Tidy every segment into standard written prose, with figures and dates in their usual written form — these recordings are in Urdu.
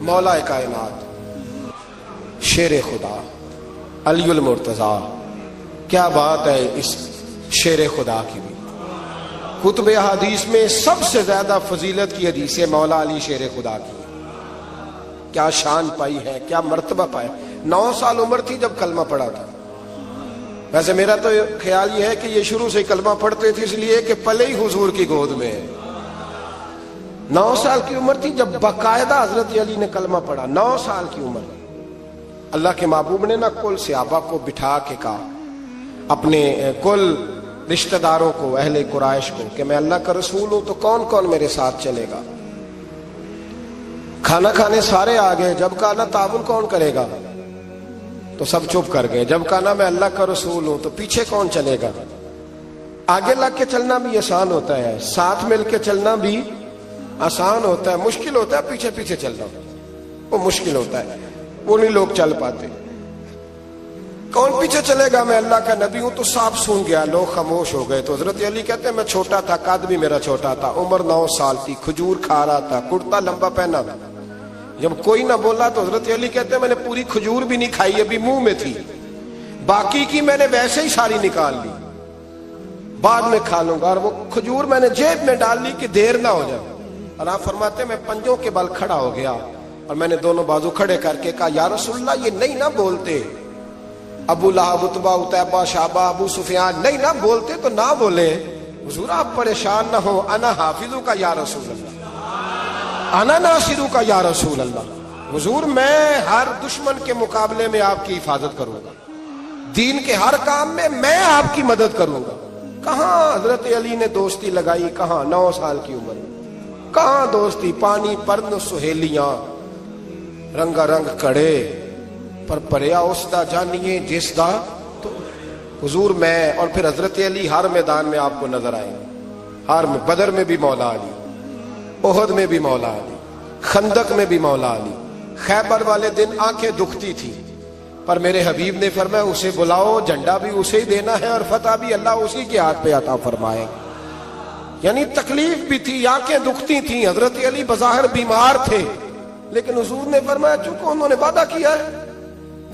مولا کائنات شیر خدا علی المرتضی، کیا بات ہے اس شیر خدا کی بھی۔ کتب حدیث میں سب سے زیادہ فضیلت کی حدیث ہے مولا علی شیر خدا کی۔ کیا شان پائی ہے، کیا مرتبہ پایا۔ 9 سال عمر تھی جب کلمہ پڑھا تھا۔ ویسے میرا تو خیال یہ ہے کہ یہ شروع سے کلمہ پڑھتے تھے اس لیے کہ پلے ہی حضور کی گود میں ہے۔ 9 سال کی عمر تھی جب باقاعدہ حضرت علی نے کلمہ پڑھا۔ 9 سال کی عمر۔ اللہ کے محبوب نے نہ کل صحابہ کو بٹھا کے کہا، اپنے کل رشتہ داروں کو، اہل قریش کو، کہ میں اللہ کا رسول ہوں تو کون کون میرے ساتھ چلے گا۔ کھانا کھانے سارے آ گئے، جب کہا نا تعاون کون کرے گا تو سب چپ کر گئے۔ جب کہا نا میں اللہ کا رسول ہوں تو پیچھے کون چلے گا۔ آگے لگ کے چلنا بھی آسان ہوتا ہے، ساتھ مل کے چلنا بھی آسان ہوتا ہے، مشکل ہوتا ہے پیچھے پیچھے چلنا، وہ مشکل ہوتا ہے، وہ نہیں لوگ چل پاتے۔ کون پیچھے چلے گا، میں اللہ کا نبی ہوں تو سانپ سون گیا، لوگ خاموش ہو گئے۔ تو حضرت علی کہتے ہیں میں چھوٹا تھا، قد بھی میرا چھوٹا تھا، عمر 9 سال تھی، کھجور کھا رہا تھا، کرتا لمبا پہنا تھا۔ جب کوئی نہ بولا تو حضرت علی کہتے ہیں میں نے پوری کھجور بھی نہیں کھائی، ابھی منہ میں تھی، باقی کی میں نے ویسے ہی ساری نکال لی، بعد میں کھا لوں گا، اور وہ کھجور میں نے جیب میں ڈال لی کہ دیر نہ ہو جائے۔ اور آپ فرماتے ہیں میں پنجوں کے بل کھڑا ہو گیا اور میں نے دونوں بازو کھڑے کر کے کہا یا رسول اللہ یہ نہیں نہ بولتے، ابو لہب، عتبہ، عتیبہ، شعبہ، ابو سفیان نہیں نہ بولتے تو نہ بولے، حضور آپ پریشان نہ ہو، انا حافظوں کا یا رسول اللہ، انا ناصروں کا یا رسول اللہ، حضور میں ہر دشمن کے مقابلے میں آپ کی حفاظت کروں گا، دین کے ہر کام میں میں آپ کی مدد کروں گا۔ کہاں حضرت علی نے دوستی لگائی، کہاں 9 سال کی عمر میں، کہاں دوستی، پانی پرن سہیلیاں، رنگا رنگ کڑے پر پریا اس دا جانیے جس دا تو حضور میں۔ اور پھر حضرت علی ہر میدان میں آپ کو نظر آئے، ہر بدر میں بھی مولا علی، احد میں بھی مولا علی، خندق میں بھی مولا علی۔ خیبر والے دن آنکھیں دکھتی تھی پر میرے حبیب نے فرمایا اسے بلاؤ، جھنڈا بھی اسے ہی دینا ہے اور فتح بھی اللہ اسی کے ہاتھ پہ عطا فرمائے۔ یعنی تکلیف بھی تھی، آنکھیں دکھتی تھیں، حضرت علی بظاہر بیمار تھے، لیکن حضور نے فرمایا چونکہ انہوں نے وعدہ کیا ہے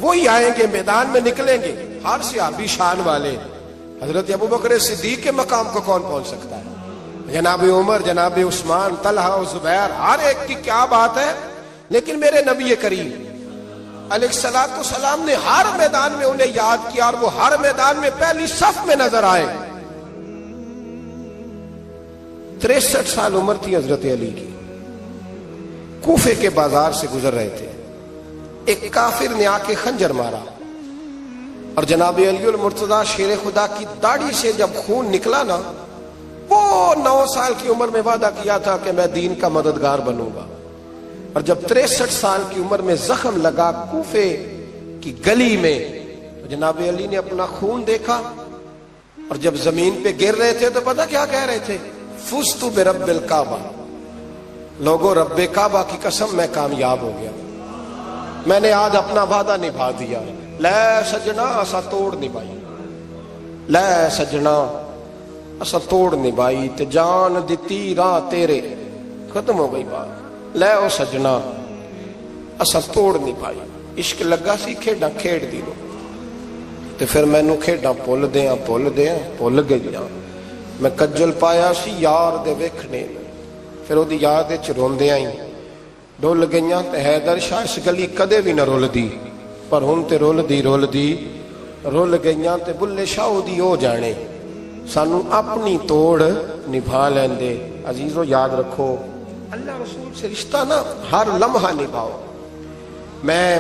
وہی آئیں گے، میدان میں نکلیں گے۔ ہر صحابی شان والے، حضرت ابوبکر صدیق کے مقام کو کون پہنچ سکتا ہے، جناب عمر، جناب عثمان، طلحہ و زبیر، ہر ایک کی کیا بات ہے۔ لیکن میرے نبی کریم علیہ الصلوۃ والسلام نے ہر میدان میں انہیں یاد کیا اور وہ ہر میدان میں پہلی صف میں نظر آئے۔ 63 سال عمر تھی حضرت علی کی، کوفے کے بازار سے گزر رہے تھے، ایک کافر نے آ کے خنجر مارا اور جناب علی المرتضی شیر خدا کی داڑھی سے جب خون نکلا نا، وہ 9 سال کی عمر میں وعدہ کیا تھا کہ میں دین کا مددگار بنوں گا، اور جب 63 سال کی عمر میں زخم لگا کوفے کی گلی میں تو جناب علی نے اپنا خون دیکھا، اور جب زمین پہ گر رہے تھے تو پتہ کیا کہہ رہے تھے، فزت برب الکعبہ، لوگوں رب کعبہ کی قسم میں کامیاب ہو گیا، میں نے آج اپنا وعدہ نبھا دیا، لے سجنا اسا توڑ نبھائی، لے سجنا اسا توڑ نبھائی تے جان دتی راہ تیرے، ختم ہو گئی بات، لے او سجنا اسا توڑ نبھائی، عشق لگا سی کھیڈاں کھیڑ دی لو تے پھر مینوں کھیڈاں بھول گئیاں، میں کجل پایا سی یار دے ویکھنے، پھر وہ دی یاد وچ روندیاں ہی ڈول گئیاں تے حیدر شاہ اس گلی کدے بھی نہ رول دی، پر ہن تے رول دی رول گئیاں تے بلے شاہ دی ہو جانے، سانو اپنی توڑ نبھا لیندے۔ عزیزو یاد رکھو اللہ رسول سے رشتہ نا ہر لمحہ نبھاؤ۔ میں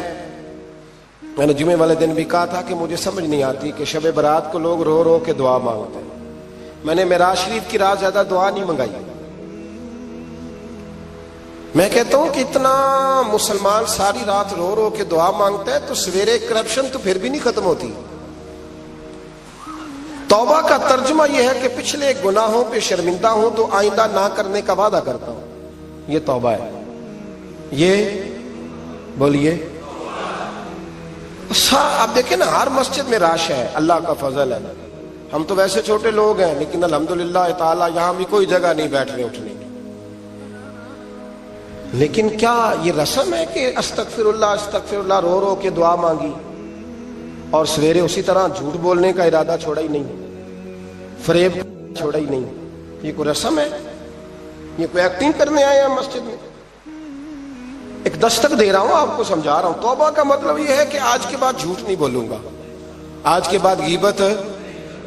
نے جمعے والے دن بھی کہا تھا کہ مجھے سمجھ نہیں آتی کہ شب برات کو لوگ رو رو کے دعا مانگتے ہیں، میں نے معراج شریف کی رات زیادہ دعا نہیں منگائی۔ میں کہتا ہوں کہ اتنا مسلمان ساری رات رو رو کے دعا مانگتا ہے تو سویرے کرپشن تو پھر بھی نہیں ختم ہوتی۔ توبہ کا ترجمہ یہ ہے کہ پچھلے گناہوں پہ شرمندہ ہوں تو آئندہ نہ کرنے کا وعدہ کرتا ہوں، یہ توبہ ہے۔ یہ بولیے آپ دیکھیں نا ہر مسجد میں رش ہے، اللہ کا فضل ہے، ہم تو ویسے چھوٹے لوگ ہیں لیکن الحمدللہ تعالی یہاں بھی کوئی جگہ نہیں بیٹھنے اٹھنے کی۔ لیکن کیا یہ رسم ہے کہ استغفر اللہ رو رو کے دعا مانگی اور سویرے اسی طرح جھوٹ بولنے کا ارادہ چھوڑا ہی نہیں، فریب چھوڑا ہی نہیں؟ یہ کوئی رسم ہے؟ یہ کوئی ایکٹنگ کرنے آئے ہیں مسجد میں؟ ایک دستک دے رہا ہوں، آپ کو سمجھا رہا ہوں. توبہ کا مطلب یہ ہے کہ آج کے بعد جھوٹ نہیں بولوں گا، آج کے بعد غیبت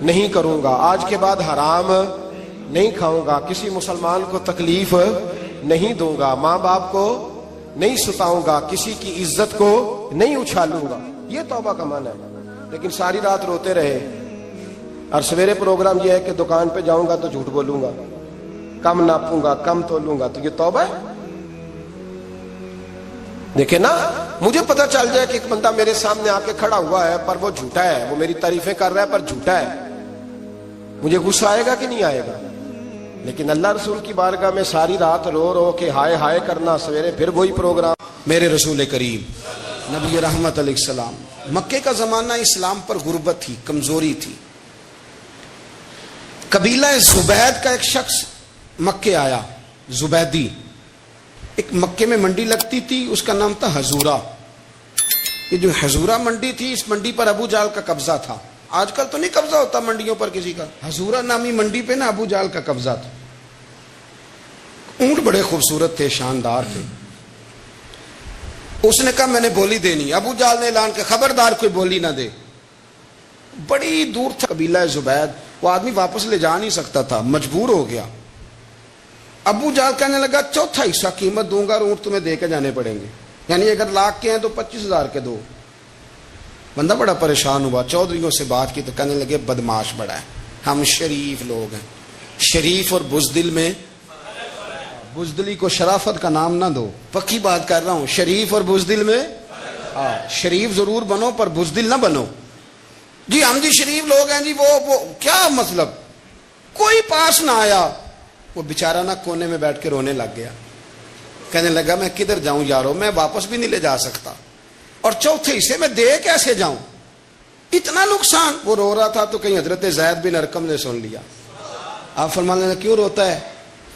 نہیں کروں گا، آج کے بعد حرام نہیں کھاؤں گا، کسی مسلمان کو تکلیف نہیں دوں گا، ماں باپ کو نہیں ستاؤں گا، کسی کی عزت کو نہیں اچھالوں گا. یہ توبہ کا معنی ہے. لیکن ساری رات روتے رہے اور سویرے پروگرام یہ ہے کہ دکان پہ جاؤں گا تو جھوٹ بولوں گا، کم ناپوں گا، کم تولوں گا، تو یہ توبہ ہے؟ دیکھیں نا، مجھے پتا چل جائے کہ ایک بندہ میرے سامنے آ کے کھڑا ہوا ہے پر وہ جھوٹا ہے، وہ میری تعریفیں کر رہا ہے پر جھوٹا ہے، مجھے غصہ آئے گا کہ نہیں آئے گا؟ لیکن اللہ رسول کی بارگاہ میں ساری رات رو رو کے ہائے ہائے کرنا، سویرے پھر وہی پروگرام. میرے رسول کریم نبی رحمت علیہ السلام، مکے کا زمانہ اسلام پر غربت تھی، کمزوری تھی. قبیلہ زبید کا ایک شخص مکے آیا، زبیدی. ایک مکے میں منڈی لگتی تھی، اس کا نام تھا حضورہ. یہ جو حضورہ منڈی تھی، اس منڈی پر ابو جہل کا قبضہ تھا. آج کل تو نہیں قبضہ ہوتا منڈیوں پر کسی کا، حضورہ نامی منڈی پہ نا ابو جہل کا قبضہ تھا. اونٹ بڑے خوبصورت تھے، شاندار تھے. اس نے کہا میں نے بولی دینی. ابو جہل نے اعلان کیا خبردار کوئی بولی نہ دے. بڑی دور تھا قبیلہ زبید، وہ آدمی واپس لے جا نہیں سکتا تھا، مجبور ہو گیا. ابو جہل کہنے لگا چوتھا حصہ قیمت دوں گا اور اونٹ تمہیں دے کے جانے پڑیں گے، یعنی اگر لاکھ کے ہیں تو 25,000 کے دو. بندہ بڑا پریشان ہوا، چودھریوں سے بات کی تو کہنے لگے بدماش بڑا ہے، ہم شریف لوگ ہیں. شریف اور بزدل میں، بزدلی کو شرافت کا نام نہ دو، پکی بات کر رہا ہوں. شریف اور بزدل میں شریف ضرور بنو پر بزدل نہ بنو. جی ہم جی شریف لوگ ہیں جی، وہ کیا مطلب؟ کوئی پاس نہ آیا. وہ بیچارہ نہ کونے میں بیٹھ کے رونے لگ گیا. کہنے لگا میں کدھر جاؤں یارو، میں واپس بھی نہیں لے جا سکتا، اور چوتھے حصے میں دے کیسے جاؤں، اتنا نقصان. وہ رو رہا تھا تو کہیں حضرت زید بن ارقم نے سن لیا. آپ فرمانے لگے کیوں روتا ہے؟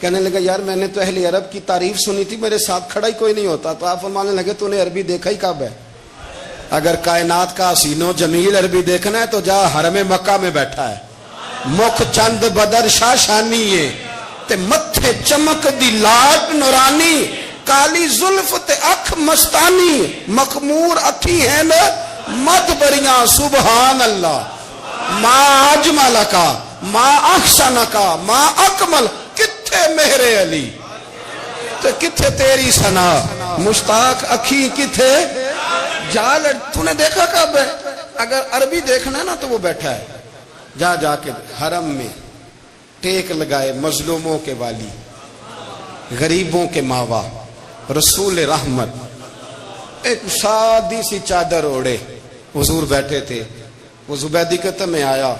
کہنے لگا یار میں نے تو اہل عرب کی تعریف سنی تھی، میرے ساتھ کھڑا ہی کوئی نہیں ہوتا. تو آپ فرمانے لگے تو نے عربی دیکھا ہی کب ہے؟ اگر کائنات کا حسین و جمیل عربی دیکھنا ہے تو جا حرم مکہ میں بیٹھا ہے. مکھ چند بدر شاشانی ہے تے متھے چمک دی لاٹ نورانی، کالی زلف تے اکھ مستانی، مخمور اکھی ہیں نا مد بریاں سبحان اللہ. ما اجمل کا ما احسن کا ما اکمل، کتھے مہر علی تے کتھے تیری ثنا، مشتاق اکھی کتھے جال. تو نے دیکھا کب ہے؟ اگر عربی دیکھنا ہے نا تو وہ بیٹھا ہے. جا کے حرم میں ٹیک لگائے، مظلوموں کے والی، غریبوں کے ماوا، رسول رحمت. ایک سادی سی چادر اوڑے حضور بیٹھے تھے. وہ زبیدی کہتا میں آیا،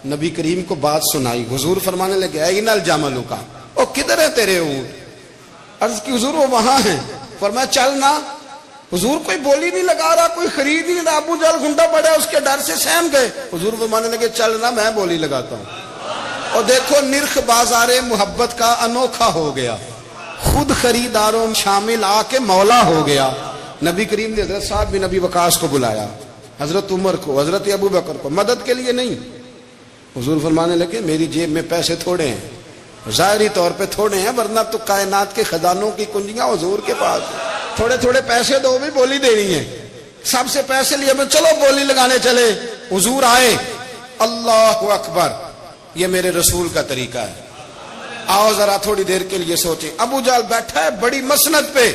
نبی کریم کو بات سنائی. حضور فرمانے لگے این الجمل کا، او کدھر ہے تیرے اونٹ؟ عرض کی حضور وہ وہاں ہیں. فرمایا چل نا. حضور کوئی بولی نہیں لگا رہا، کوئی خرید نہیں رہا. ابو جہل گھنٹا پڑا، اس کے ڈر سے سہم گئے. حضور فرمانے لگے چل نا میں بولی لگاتا ہوں. اور دیکھو نرخ بازار محبت کا انوکھا ہو گیا، خود خریداروں شامل آ کے مولا ہو گیا. نبی کریم نے حضرت سعد بن ابی وقاص کو بلایا، حضرت عمر کو، حضرت ابو بکر کو، مدد کے لیے نہیں. حضور فرمانے لگے میری جیب میں پیسے تھوڑے ہیں، ظاہری طور پہ تھوڑے ہیں، ورنہ تو کائنات کے خزانوں کی کنجیاں حضور کے پاس. تھوڑے تھوڑے پیسے دو بھی بولی دینی ہے. سب سے پیسے لیے میں چلو بولی لگانے چلے. حضور آئے، اللہ اکبر، یہ میرے رسول کا طریقہ ہے. آؤ ذرا تھوڑی دیر کے لیے سوچیں. ابو جہل بیٹھا ہے بڑی مسند پہ،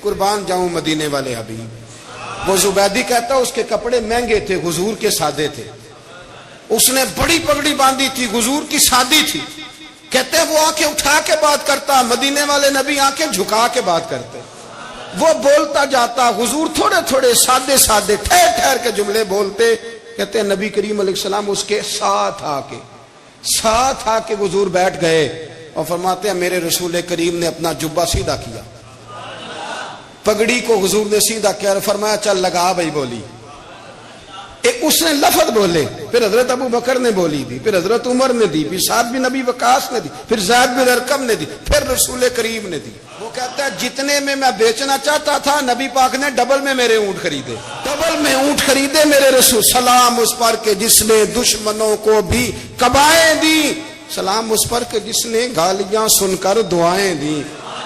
قربان جاؤں مدینے والے حبیب. وہ زبیدی کہتا اس کے کپڑے مہنگے تھے، حضور کے سادے تھے. اس نے بڑی پگڑی باندھی تھی، حضور کی سادی تھی. کہتے ہیں وہ آنکھیں اٹھا کے بات کرتا، مدینے والے نبی آنکھیں جھکا کے بات کرتے. وہ بولتا جاتا، حضور تھوڑے تھوڑے سادے سادے ٹھہر ٹھہر کے جملے بولتے. کہتے ہیں نبی کریم علیہ السلام اس کے ساتھ آ کے حضور بیٹھ گئے اور فرماتے ہیں میرے رسول کریم نے اپنا جبہ سیدھا کیا، پگڑی کو حضور نے سیدھا کیا اور فرمایا چل لگا بھائی بولی. اس نے لفظ بولے، پھر حضرت ابو بکر نے بولی دی، پھر حضرت عمر نے دی، پھر سعد بن ابی وقاص نے دی، پھر زید بن ارقم نے دی، پھر رسول کریم نے دی. وہ کہتا ہے جتنے میں بیچنا چاہتا تھا نبی پاک نے ڈبل میں میرے اونٹ خریدے، ڈبل میں اونٹ خریدے میرے رسول. سلام اس پر کہ جس نے دشمنوں کو بھی کبائیں دی، سلام اس پر کہ جس نے گالیاں سن کر دعائیں دی.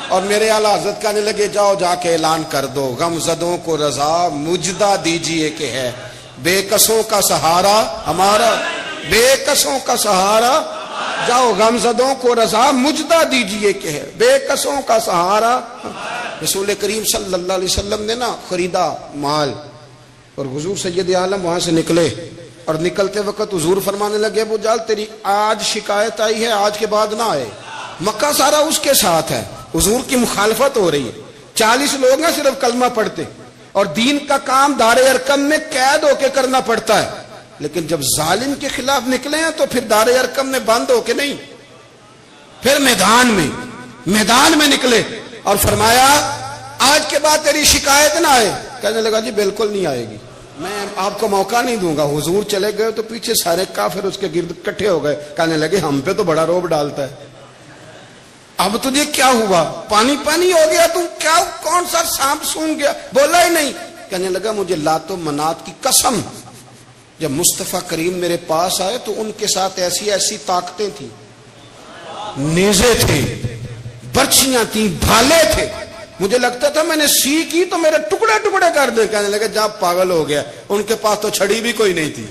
اور میرے اعلیٰ حضرت کہنے لگے جاؤ جا کے اعلان کر دو، غم زدوں کو رضا مجدہ دیجئے کہ ہے بے کسوں کا سہارا ہمارا، بے کسوں کا سہارا. جاؤ غم زدوں کو رضا مجدہ دیجئے کہ ہے بے کسوں کا سہارا. رسول کریم صلی اللہ علیہ وسلم نے نا خریدا مال، اور حضور سید عالم وہاں سے نکلے، اور نکلتے وقت حضور فرمانے لگے ابو جہل تیری آج شکایت آئی ہے، آج کے بعد نہ آئے. مکہ سارا اس کے ساتھ ہے، حضور کی مخالفت ہو رہی ہے، 40 لوگ ہیں صرف کلمہ پڑھتے، اور دین کا کام دار ارکم میں قید ہو کے کرنا پڑتا ہے. لیکن جب ظالم کے خلاف نکلے ہیں تو پھر دار ارکم میں بند ہو کے نہیں، پھر میدان میں نکلے اور فرمایا آج کے بعد تیری شکایت نہ آئے. کہنے لگا جی بالکل نہیں آئے گی، میں آپ کو موقع نہیں دوں گا. حضور چلے گئے تو پیچھے سارے کافر اس کے گرد اکٹھے ہو گئے، کہنے لگے ہم پہ تو بڑا روب ڈالتا ہے، اب تجھے کیا ہوا، پانی پانی ہو گیا، تم کیا کون سا سانپ سونگ گیا، بولا ہی نہیں. کہنے لگا مجھے لات و منات کی قسم، جب مصطفیٰ کریم میرے پاس آئے تو ان کے ساتھ ایسی ایسی طاقتیں تھیں، نیزے تھے، برچیاں تھیں، بھالے تھے، مجھے لگتا تھا میں نے سی کی تو میرے ٹکڑے ٹکڑے کر دے. کہنے لگے جا پاگل ہو گیا، ان کے پاس تو چھڑی بھی کوئی نہیں تھی،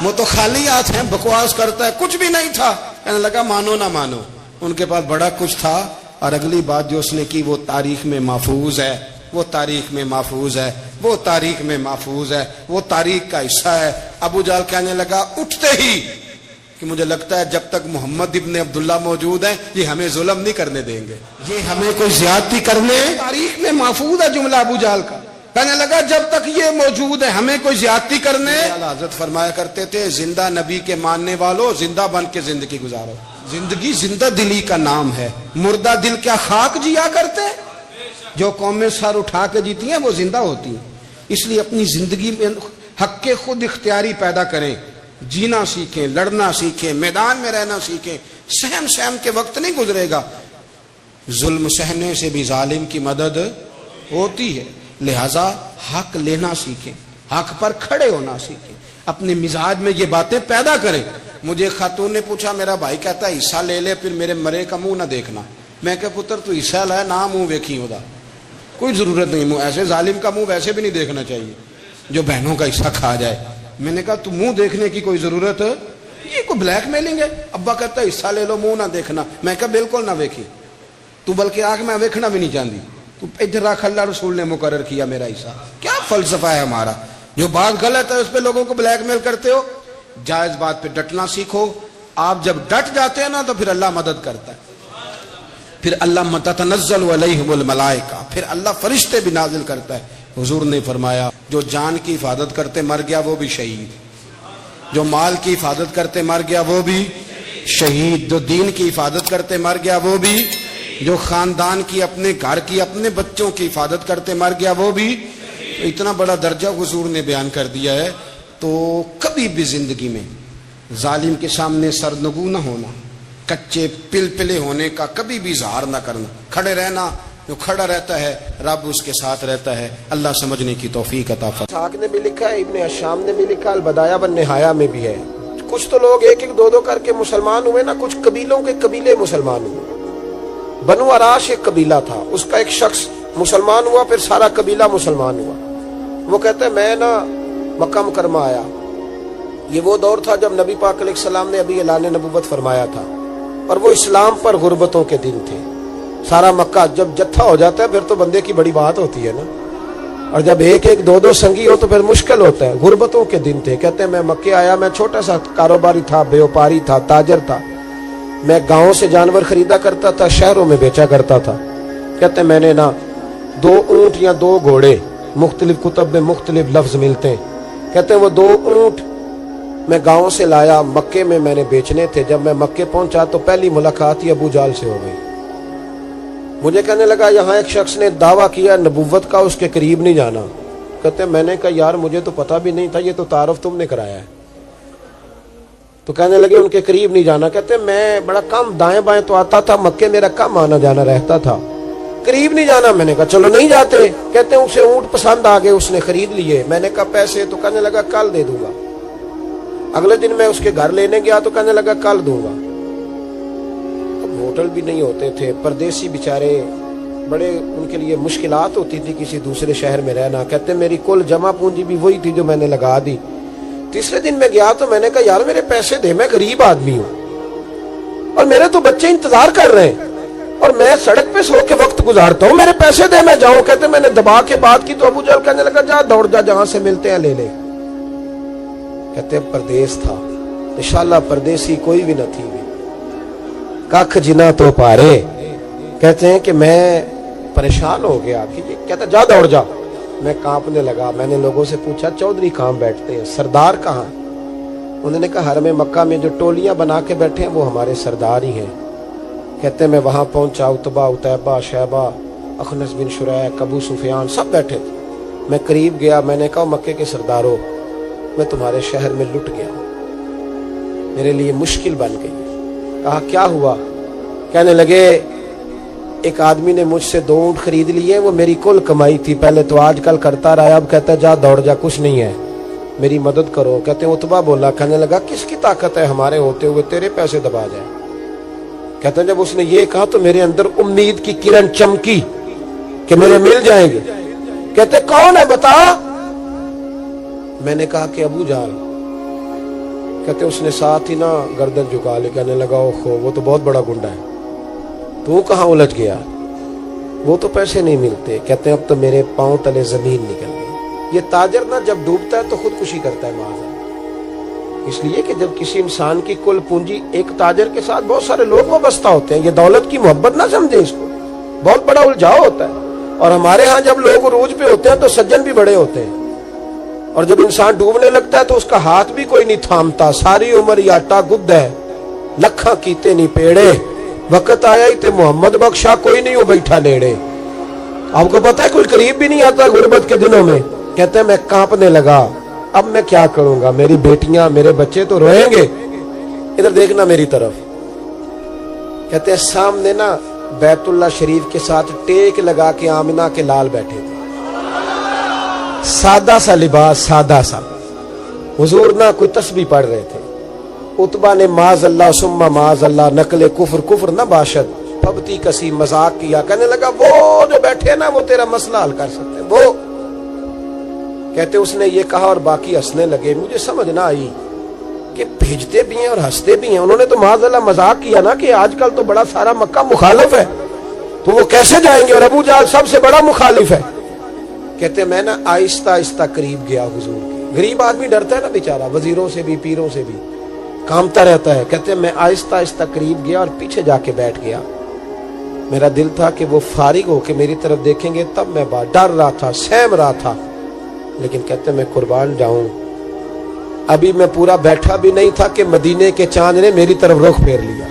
وہ تو خالی ہاتھ ہیں، بکواس کرتا ہے، کچھ بھی نہیں تھا. کہنے لگا مانو نہ مانو، ان کے پاس بڑا کچھ تھا. اور اگلی بات جو اس نے کی وہ تاریخ میں محفوظ ہے، وہ تاریخ میں محفوظ ہے، وہ تاریخ میں محفوظ ہے، وہ تاریخ کا حصہ ہے. ابو جہل کہنے لگا اٹھتے ہی کہ مجھے لگتا ہے جب تک محمد ابن عبداللہ موجود ہیں یہ ہمیں ظلم نہیں کرنے دیں گے، یہ ہمیں کوئی زیادتی کرنے، تاریخ میں محفوظ ہے جملہ ابو جہل کا. کہنے لگا جب تک یہ موجود ہے ہمیں کوئی زیادتی کرنے. حضرت فرمایا کرتے تھے زندہ نبی کے ماننے والوں زندہ بن کے زندگی گزارو. زندگی زندہ دلی کا نام ہے، مردہ دل کیا خاک جیا کرتے؟ جو قومیں سر اٹھا کے جیتی ہیں وہ زندہ ہوتی ہیں. اس لیے اپنی زندگی میں حق کے خود اختیاری پیدا کریں، جینا سیکھیں، لڑنا سیکھیں، میدان میں رہنا سیکھیں. سہم کے وقت نہیں گزرے گا، ظلم سہنے سے بھی ظالم کی مدد ہوتی ہے. لہذا حق لینا سیکھیں، حق پر کھڑے ہونا سیکھیں، اپنے مزاج میں یہ باتیں پیدا کریں. مجھے خاتون نے پوچھا میرا بھائی کہتا ہے حصہ لے لے پھر میرے مرے کا منہ نہ دیکھنا. میں کہ پتر تو حصہ لائے نہ منہ ویکھی ہوتا، کوئی ضرورت نہیں، منہ ایسے ظالم کا منہ ویسے بھی نہیں دیکھنا چاہیے جو بہنوں کا حصہ کھا جائے. میں نے کہا تو منہ دیکھنے کی کوئی ضرورت ہے، یہ کوئی بلیک میلنگ ہے. ابا کہتا ہے حصہ لے لو منہ نہ دیکھنا. میں کہا بالکل نہ ویکھی، تو بلکہ آنکھ میں ویکھنا بھی نہیں چاہتی، تو ادھر رکھ، اللہ رسول نے مقرر کیا میرا حصہ. کیا فلسفہ ہے ہمارا؟ جو بات غلط ہے اس پہ لوگوں کو بلیک میل کرتے ہو. جائز بات پہ ڈٹنا سیکھو. آپ جب ڈٹ جاتے ہیں نا تو پھر اللہ مدد کرتا ہے، پھر اللہ تتنزل علیہم الملائکہ، پھر اللہ فرشتے بھی نازل کرتا ہے. حضور نے فرمایا جو جان کی حفاظت کرتے مر گیا وہ بھی شہید، جو مال کی حفاظت کرتے مر گیا وہ بھی شہید، جو دین کی حفاظت کرتے مر گیا وہ بھی، جو خاندان کی، اپنے گھر کی، اپنے بچوں کی حفاظت کرتے مر گیا وہ بھی. اتنا بڑا درجہ حضور نے بیان کر دیا ہے. تو کبھی بھی زندگی میں ظالم کے سامنے سرنگو نہ ہونا، کچے پلپلے ہونے کا کبھی بھی اظہار نہ کرنا، کھڑے رہنا. جو کھڑا رہتا ہے رب اس کے ساتھ رہتا ہے. اللہ سمجھنے کی توفیق عطا فرمائے. اسحاق نے بھی لکھا ہے، ابن حشام نے بھی لکھا، البدایہ والنہایہ میں بھی ہے. کچھ تو لوگ ایک ایک دو دو کر کے مسلمان ہوئے نا، کچھ قبیلوں کے قبیلے مسلمان ہوئے. بنو عراش ایک قبیلہ تھا، اس کا ایک شخص مسلمان ہوا، پھر سارا قبیلہ مسلمان ہوا. وہ کہتا ہے میں نا مکہ مکرمہ آیا. یہ وہ دور تھا جب نبی پاک علیہ السلام نے ابھی اعلان نبوت فرمایا تھا، اور وہ اسلام پر غربتوں کے دن تھے. سارا مکہ جب جتھا ہو جاتا ہے پھر تو بندے کی بڑی بات ہوتی ہے نا، اور جب ایک ایک دو دو سنگی ہو تو پھر مشکل ہوتا ہے. غربتوں کے دن تھے. کہتے ہیں میں مکے آیا، میں چھوٹا سا کاروباری تھا، بیوپاری تھا، تاجر تھا. میں گاؤں سے جانور خریدا کرتا تھا، شہروں میں بیچا کرتا تھا. کہتے ہیں میں نے نا 2 اونٹ یا 2 گھوڑے، مختلف کتب میں مختلف لفظ ملتے ہیں. کہتے ہیں وہ 2 اونٹ میں گاؤں سے لایا، مکے میں نے بیچنے تھے. جب میں مکے پہنچا تو پہلی ملاقات ہی ابو جہل سے ہو گئی. مجھے کہنے لگا یہاں ایک شخص نے دعویٰ کیا نبوت کا، اس کے قریب نہیں جانا. کہتے ہیں میں نے کہا یار مجھے تو پتہ بھی نہیں تھا، یہ تو تعارف تم نے کرایا ہے. تو کہنے لگے ان کے قریب نہیں جانا. کہتے ہیں میں بڑا کم دائیں بائیں تو آتا تھا، مکے میرا کم آنا جانا رہتا تھا. قریب نہیں جانا. میں نے کہا چلو نہیں جاتے. کہتے ہیں اسے اونٹ پسند آ گئے, اس نے خرید لیے. میں نے کہا پیسے؟ تو کہنے لگا کل دے دوں گا. اگلے دن میں اس کے گھر لینے گیا تو کہنے لگا کل دوں گا. اب ہوٹل بھی نہیں ہوتے تھے, پردیسی بیچارے, بڑے ان کے لیے مشکلات ہوتی تھی کسی دوسرے شہر میں رہنا. کہتے ہیں میری کل جمع پونجی بھی وہی تھی جو میں نے لگا دی. تیسرے دن میں گیا تو میں نے کہا یار میرے پیسے دے, میں غریب آدمی ہوں اور میرے تو بچے انتظار کر رہے ہیں اور میں سڑک پہ سو کے وقت گزارتا ہوں, میرے پیسے دے میں جاؤں. کہتے میں نے دبا کے بات کی تو ابو جہل کہنے لگا جا دوڑ جا, جہاں سے ملتے ہیں لے لے. کہتے ہیں پردیس تھا, انشاءاللہ پردیسی کوئی بھی نہ تھی کخ جنا تو پارے. کہتے ہیں کہ میں پریشان ہو گیا. کہتا جا دوڑ جا. میں کانپنے لگا. میں نے لوگوں سے پوچھا چودھری کہاں بیٹھتے ہیں, سردار کہاں؟ انہوں نے کہا حرم مکہ میں جو ٹولیاں بنا کے بیٹھے ہیں وہ ہمارے سردار ہی ہیں. کہتے ہیں میں وہاں پہنچا, اتبا, اتیبہ, شیبہ, اخنس بن شریح, ابو سفیان سب بیٹھے تھے. میں قریب گیا. میں نے کہا مکے کے سرداروں, میں تمہارے شہر میں لٹ گیا, میرے لیے مشکل بن گئی. کہا کیا ہوا؟ کہنے لگے ایک آدمی نے مجھ سے 2 اونٹ خرید لیے, وہ میری کل کمائی تھی, پہلے تو آج کل کرتا رہا, اب کہتا ہے جا دوڑ جا, کچھ نہیں ہے, میری مدد کرو. کہتے ہیں اتبا بولا. کہنے لگا کس کی طاقت ہے ہمارے ہوتے ہوئے تیرے پیسے دبا جائے؟ کہتے ہیں جب اس نے یہ کہا تو میرے اندر امید کی کرن چمکی کہ میرے مل جائیں گے. کہتے کون ہے بتا؟ میں نے کہا کہ ابو جہل. کہتے اس نے ساتھ ہی نا گردن جھکا لی. کہنے لگا اوہو وہ تو بہت بڑا گنڈا ہے, تو کہاں الجھ گیا؟ وہ تو پیسے نہیں ملتے. کہتے ہیں اب تو میرے پاؤں تلے زمین نکل گئی. یہ تاجر نا جب ڈوبتا ہے تو خودکشی کرتا ہے معاذ. اس لیے کہ جب کسی انسان کی کل پونجی, ایک تاجر کے ساتھ بہت سارے لوگ وابستہ ہوتے ہیں, یہ دولت کی محبت نہ سمجھیں اس کو, بہت بڑا الجھاؤ ہوتا ہے. اور ہمارے ہاں جب لوگ عروج پہ ہوتے ہیں تو سجن بھی بڑے ہوتے ہیں, اور جب انسان ڈوبنے لگتا ہے تو اس کا ہاتھ بھی کوئی نہیں تھامتا. ساری عمر یہ آٹا گد ہے, لکھاں کیتے نہیں پیڑے, وقت آیا ہی تے محمد بخشا, کوئی نہیں ہو بیٹھا نیڑے. آپ کو پتا ہے کوئی قریب بھی نہیں آتا غربت کے دنوں میں. کہتے ہیں میں کانپنے لگا, اب میں کیا کروں گا, میری بیٹیاں میرے بچے تو روئیں گے. ادھر دیکھنا میری طرف. کہتے ہیں سامنے نا بیت اللہ شریف کے ساتھ ٹیک لگا کے آمنہ کے لال بیٹھے تھے, سادہ سا لباس, سادہ سا. حضور نہ کوئی تسبیح پڑھ رہے تھے. اتبا نے معاذ اللہ ثم معاذ اللہ, نقل کفر, کفر نہ باشد, پھبتی کسی مذاق کیا. کہنے لگا وہ جو بیٹھے نا وہ تیرا مسئلہ حل کر سکتے ہیں, وہ. کہتے اس نے یہ کہا اور باقی ہنسنے لگے. مجھے سمجھ نہ آئی کہ بھیجتے بھی ہیں اور ہنستے بھی ہیں. انہوں نے تو معاذ اللہ مذاق کیا نا کہ آج کل تو بڑا سارا مکہ مخالف ہے, تو وہ کیسے جائیں گے, اور ابو جہل سب سے بڑا مخالف ہے. کہتے میں نا آہستہ آہستہ قریب گیا حضور کے. غریب آدمی ڈرتا ہے نا بیچارہ, وزیروں سے بھی پیروں سے بھی کامتا رہتا ہے. کہتے میں آہستہ آہستہ قریب گیا اور پیچھے جا کے بیٹھ گیا. میرا دل تھا کہ وہ فارغ ہو کے میری طرف دیکھیں گے, تب میں ڈر رہا تھا, سہم رہا تھا. لیکن کہتے میں قربان جاؤں, ابھی میں پورا بیٹھا بھی نہیں تھا کہ مدینے کے چاند نے میری طرف رخ پھیر لیا.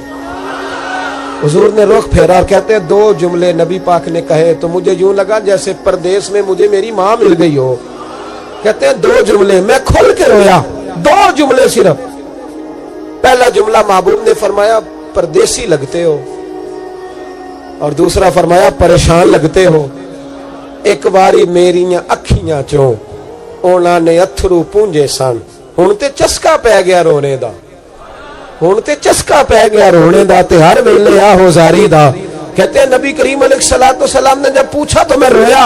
حضور نے رخ پھیرا اور کہتے ہیں 2 جملے نبی پاک نے کہے تو مجھے یوں لگا جیسے پردیس میں مجھے میری ماں مل گئی ہو. کہتے ہیں 2 جملے, میں کھل کے رویا. 2 جملے صرف. پہلا جملہ محبوب نے فرمایا پردیسی لگتے ہو, اور دوسرا فرمایا پریشان لگتے ہو. ایک باری میریاں اکھیاں چوں اونا نے اتھرو پونجے سن, ہن تے چسکا پہ گیا رونے دا, ہن تے چسکا پہ گیا رونے دا, تے ہر ویلے آہو زاری دا. کہتے ہیں نبی کریم علیہ الصلوۃ والسلام نے جب پوچھا تو میں رویا.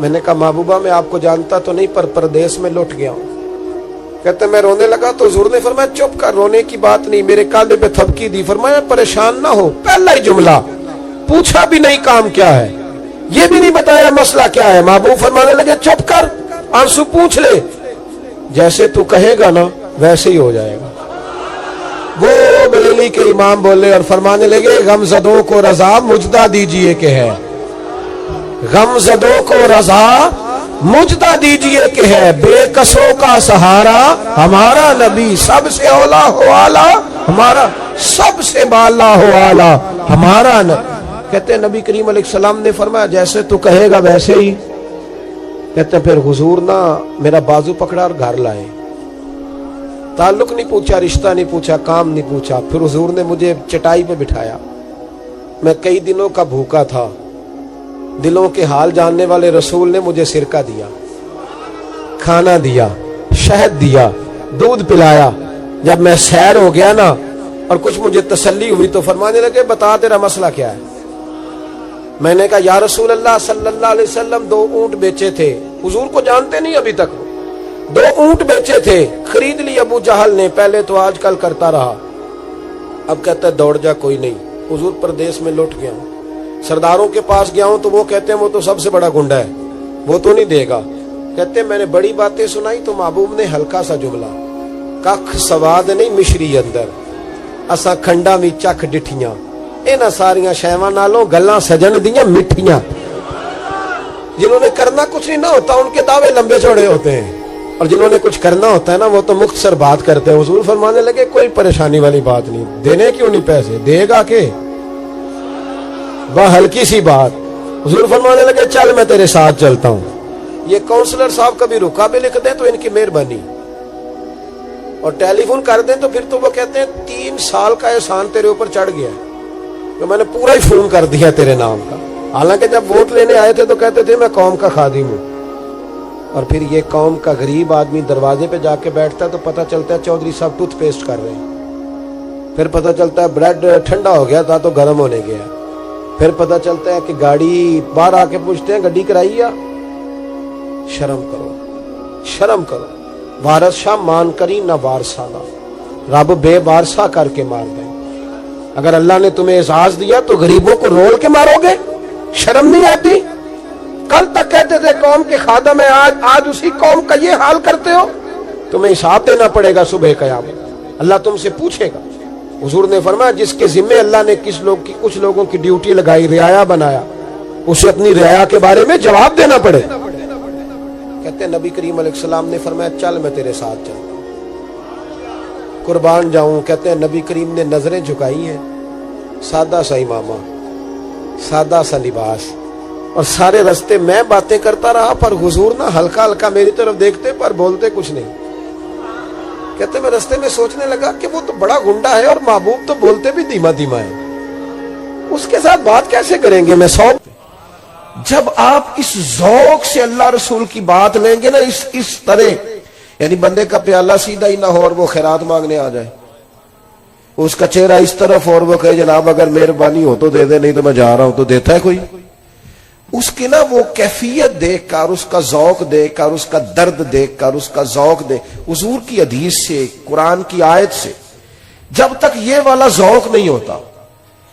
میں نے کہا محبوبہ میں آپ کو جانتا تو نہیں, پر پردیس میں لٹ گیا ہوں. کہتے ہیں میں رونے لگا تو حضور نے فرمایا چپ کر, رونے کی بات نہیں. میرے کاندھے پہ تھپکی دی, فرمایا پریشان نہ ہو. پہلا ہی جملہ, پوچھا بھی نہیں کام کیا ہے, یہ بھی نہیں بتایا مسئلہ کیا ہے. محبوب فرمانے لگے چپ کر, آنسو پوچھ لے, جیسے تو کہے گا نا ویسے ہی ہو جائے گا. وہ بریلی کے امام بولے اور فرمانے لگے غم زدوں کو رضا مجدہ دیجئے کہ ہے, غم زدوں کو رضا مجدہ دیجئے کہ ہے, بے کسوں کا سہارا ہمارا نبی, سب سے اولا ہو آلہ ہمارا, سب سے بالا ہو آلہ ہمارا نبی. کہتے ہیں نبی کریم علیہ السلام نے فرمایا جیسے تو کہے گا ویسے ہی. کہتے ہیں پھر حضور نا میرا بازو پکڑا اور گھر لائے. تعلق نہیں پوچھا, رشتہ نہیں پوچھا, کام نہیں پوچھا. پھر حضور نے مجھے چٹائی پہ بٹھایا, میں کئی دنوں کا بھوکا تھا، دلوں کے حال جاننے والے رسول نے مجھے سرکہ دیا، کھانا دیا، شہد دیا، دودھ پلایا۔ جب میں سیر ہو گیا نا اور کچھ مجھے تسلی ہوئی تو فرمانے لگے بتا تیرا مسئلہ کیا ہے؟ میں نے کہا یا رسول اللہ صلی اللہ علیہ وسلم 2 اونٹ بیچے تھے، حضور کو جانتے نہیں ابھی تک، 2 اونٹ بیچے تھے، خرید لی ابو جہل نے، پہلے تو آج کل کرتا رہا، اب کہتا ہے دوڑ جا کوئی نہیں، حضور پردیس میں لٹ گیا ہوں، سرداروں کے پاس گیا ہوں تو وہ کہتے ہیں وہ تو سب سے بڑا گنڈا ہے، وہ تو نہیں دے گا۔ کہتے ہیں میں نے بڑی باتیں سنائی تو محبوب نے ہلکا سا جملہ، کخ سواد نہیں مشری اندر، اساں کھنڈا می چکھ ڈٹھیاں، انہاں ساریاں شیواں نالوں گلاں سجن دیاں مٹھیاں۔ جنہوں نے کرنا کچھ نہیں نہ ہوتا ان کے دعوے لمبے چوڑے ہوتے ہیں، اور جنہوں نے کچھ کرنا ہوتا ہے نا وہ تو مختصر بات کرتے ہیں۔ حضور فرمانے لگے کوئی پریشانی والی بات نہیں، دینے کیوں نہیں پیسے، دے گا کہ وہ ہلکی سی بات۔ حضور فرمانے لگے چل میں تیرے ساتھ چلتا ہوں۔ یہ کونسلر صاحب کبھی رکا بھی لکھ دیں تو ان کی مہربانی، اور ٹیلی فون کر دیں تو پھر تو وہ کہتے ہیں 3 سال کا احسان تیرے اوپر چڑھ گیا ہے تو میں نے پورا ہی فون کر دیا تیرے نام کا۔ حالانکہ جب ووٹ لینے آئے تھے تو کہتے تھے میں قوم کا خادم ہوں، اور پھر یہ قوم کا غریب آدمی دروازے پہ جا کے بیٹھتا ہے تو پتہ چلتا ہے چودھری صاحب ٹوتھ پیسٹ کر رہے ہیں، پھر پتہ چلتا ہے بریڈ ٹھنڈا ہو گیا تھا تو گرم ہونے گیا، پھر پتہ چلتا ہے کہ گاڑی باہر آ کے پوچھتے ہیں گڈی کرائی یا؟ شرم کرو، شرم کرو، وارث شاہ مان کری نہ وارثانہ، رب بے وارثہ کر کے مار دیں۔ اگر اللہ نے تمہیں اعزاز دیا تو غریبوں کو رول کے مارو گے؟ شرم نہیں آتی؟ کل تک کہتے تھے قوم کے خادم ہیں، آج اسی قوم کا یہ حال کرتے ہو، تمہیں حساب دینا پڑے گا صبح قیامت، اللہ تم سے پوچھے گا۔ حضور نے فرمایا جس کے ذمے اللہ نے کچھ لوگوں کی ڈیوٹی لگائی، رعایا بنایا، اسے اپنی رعایا کے بارے میں جواب دینا پڑے۔ کہتے ہیں نبی کریم علیہ السلام نے فرمایا چل میں تیرے ساتھ چلتا ہوں، قربان جاؤں۔ کہتے ہیں نبی کریم نے نظریں جھکائی ہیں، سادہ سا امامہ، سادہ سا لباس، اور سارے رستے میں باتیں کرتا رہا پر حضور نہ ہلکا ہلکا میری طرف دیکھتے پر بولتے کچھ نہیں۔ کہتے میں رستے میں سوچنے لگا کہ وہ تو بڑا گنڈا ہے اور محبوب تو بولتے بھی دھیما دھیما ہے، اس کے ساتھ بات کیسے کریں گے؟ میں جب آپ اس ذوق سے اللہ رسول کی بات لیں گے نا اس طرح، یعنی بندے کا پیالہ سیدھا ہی نہ ہو اور وہ خیرات مانگنے آ جائے، اس کا چہرہ اس طرف اور وہ کہے جناب اگر مہربانی ہو تو دے دے، نہیں تو میں جا رہا ہوں، تو دیتا ہے کوئی؟ اس کی نا وہ کیفیت دیکھ کر، اس کا ذوق دیکھ کر، اس کا درد دیکھ کر، اس کا ذوق دیکھ، حضور کی حدیث سے، قرآن کی آیت سے جب تک یہ والا ذوق نہیں ہوتا،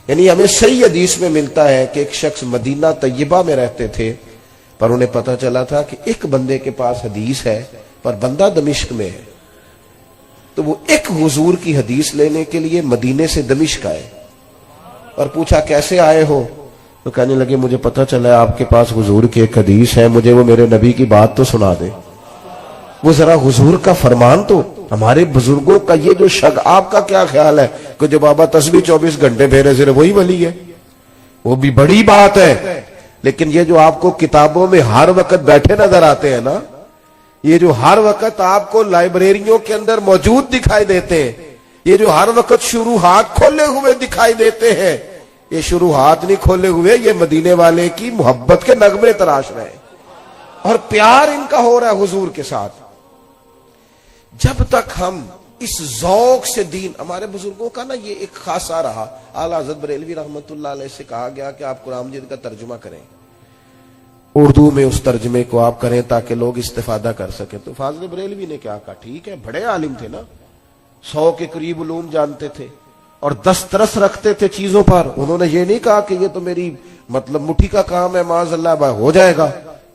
یعنی ہمیں صحیح حدیث میں ملتا ہے کہ ایک شخص مدینہ طیبہ میں رہتے تھے پر انہیں پتہ چلا تھا کہ ایک بندے کے پاس حدیث ہے پر بندہ دمشق میں ہے، تو وہ ایک حضور کی حدیث لینے کے لیے مدینے سے دمشق آئے اور پوچھا کیسے آئے ہو؟ تو کہنے لگے مجھے پتہ چلا ہے آپ کے پاس حضور کی ایک حدیث ہے، مجھے وہ میرے نبی کی بات تو سنا دے۔ وہ ذرا حضور کا فرمان تو، ہمارے بزرگوں کا یہ جو آپ کا کیا خیال ہے کہ جو بابا تسبیح 24 گھنٹے پھیرے صرف وہی ولی ہے؟ وہ بھی بڑی بات ہے، لیکن یہ جو آپ کو کتابوں میں ہر وقت بیٹھے نظر آتے ہیں نا، یہ جو ہر وقت آپ کو لائبریریوں کے اندر موجود دکھائی دیتے ہیں، یہ جو ہر وقت شروحات کھولے ہوئے دکھائی دیتے ہیں، یہ شروحات نہیں کھولے ہوئے، یہ مدینے والے کی محبت کے نغمے تراش رہے ہیں اور پیار ان کا ہو رہا ہے حضور کے ساتھ۔ جب تک ہم اس ذوق سے دین، ہمارے بزرگوں کا نا یہ ایک خاصا رہا، اعلیٰ حضرت بریلوی رحمت اللہ علیہ سے کہا گیا کہ آپ قرآن مجید کا ترجمہ کریں، اردو میں اس ترجمے کو آپ کریں تاکہ لوگ استفادہ کر سکیں۔ تو فاضل بریلوی نے کیا کہا، ٹھیک ہے، بڑے عالم تھے نا، 100 کے قریب علوم جانتے تھے اور دسترس رکھتے تھے چیزوں پر، انہوں نے یہ نہیں کہا کہ یہ تو میری مطلب مٹھی کا کام ہے، معاذ اللہ بھائی ہو جائے گا،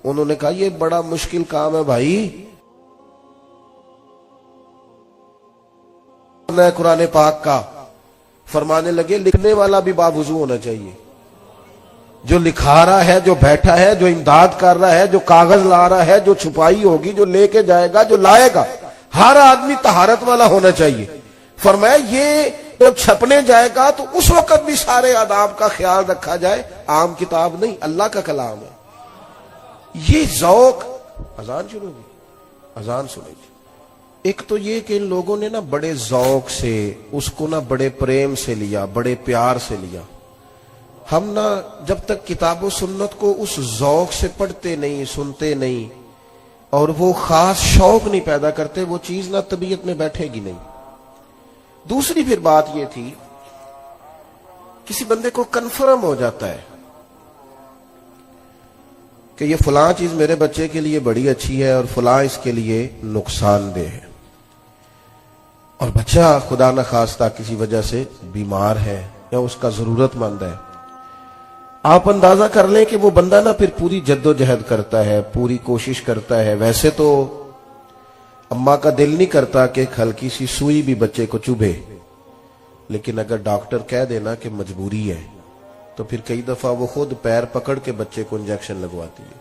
انہوں نے کہا یہ بڑا مشکل کام ہے بھائی، قرآن پاک کا۔ فرمانے لگے لکھنے والا بھی باوضو ہونا چاہیے، جو لکھا رہا ہے، جو بیٹھا ہے، جو امداد کر رہا ہے، جو کاغذ لا رہا ہے، جو چھپائی ہوگی، جو لے کے جائے گا، جو لائے گا، ہر آدمی طہارت والا ہونا چاہیے۔ فرمایا یہ جب چھپنے جائے گا تو اس وقت بھی سارے آداب کا خیال رکھا جائے، عام کتاب نہیں، اللہ کا کلام ہے۔ یہ ذوق، اذان شروع ہوگی، اذان سنے گی۔ ایک تو یہ کہ ان لوگوں نے نا بڑے ذوق سے اس کو نا بڑے پریم سے لیا، بڑے پیار سے لیا۔ ہم نہ جب تک کتاب و سنت کو اس ذوق سے پڑھتے نہیں، سنتے نہیں، اور وہ خاص شوق نہیں پیدا کرتے، وہ چیز نہ طبیعت میں بیٹھے گی نہیں۔ دوسری پھر بات یہ تھی، کسی بندے کو کنفرم ہو جاتا ہے کہ یہ فلاں چیز میرے بچے کے لیے بڑی اچھی ہے اور فلاں اس کے لیے نقصان دہ ہے، اور بچہ خدا نہ خواستہ کسی وجہ سے بیمار ہے یا اس کا ضرورت مند ہے، آپ اندازہ کر لیں کہ وہ بندہ نا پھر پوری جد و جہد کرتا ہے، پوری کوشش کرتا ہے۔ ویسے تو اماں کا دل نہیں کرتا کہ ایک ہلکی سی سوئی بھی بچے کو چبھے، لیکن اگر ڈاکٹر کہہ دینا کہ مجبوری ہے تو پھر کئی دفعہ وہ خود پیر پکڑ کے بچے کو انجیکشن لگواتی ہے،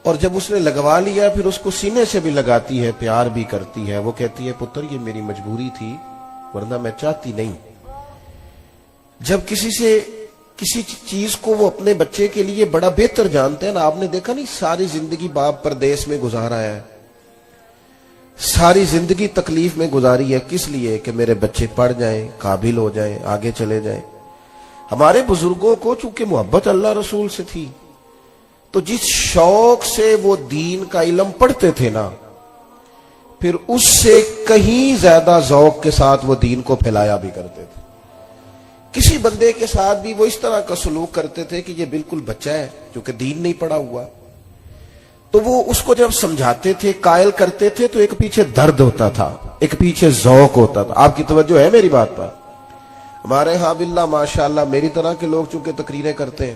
اور جب اس نے لگوا لیا پھر اس کو سینے سے بھی لگاتی ہے، پیار بھی کرتی ہے، وہ کہتی ہے پتر یہ میری مجبوری تھی ورنہ میں چاہتی نہیں۔ جب کسی چیز کو وہ اپنے بچے کے لیے بڑا بہتر جانتے ہیں نا، آپ نے دیکھا نہیں ساری زندگی باپ پردیس میں گزارا ہے، ساری زندگی تکلیف میں گزاری ہے، کس لیے؟ کہ میرے بچے پڑھ جائیں، قابل ہو جائیں، آگے چلے جائیں۔ ہمارے بزرگوں کو چونکہ محبت اللہ رسول سے تھی تو جس شوق سے وہ دین کا علم پڑھتے تھے نا، پھر اس سے کہیں زیادہ ذوق کے ساتھ وہ دین کو پھیلایا بھی کرتے تھے۔ کسی بندے کے ساتھ بھی وہ اس طرح کا سلوک کرتے تھے کہ یہ بالکل بچہ ہے کیونکہ دین نہیں پڑھا ہوا، تو وہ اس کو جب سمجھاتے تھے، قائل کرتے تھے، تو ایک پیچھے درد ہوتا تھا، ایک پیچھے ذوق ہوتا تھا۔ آپ کی توجہ ہے میری بات پر؟ ہمارے ہاں باللہ ماشاءاللہ میری طرح کے لوگ چونکہ تقریریں کرتے ہیں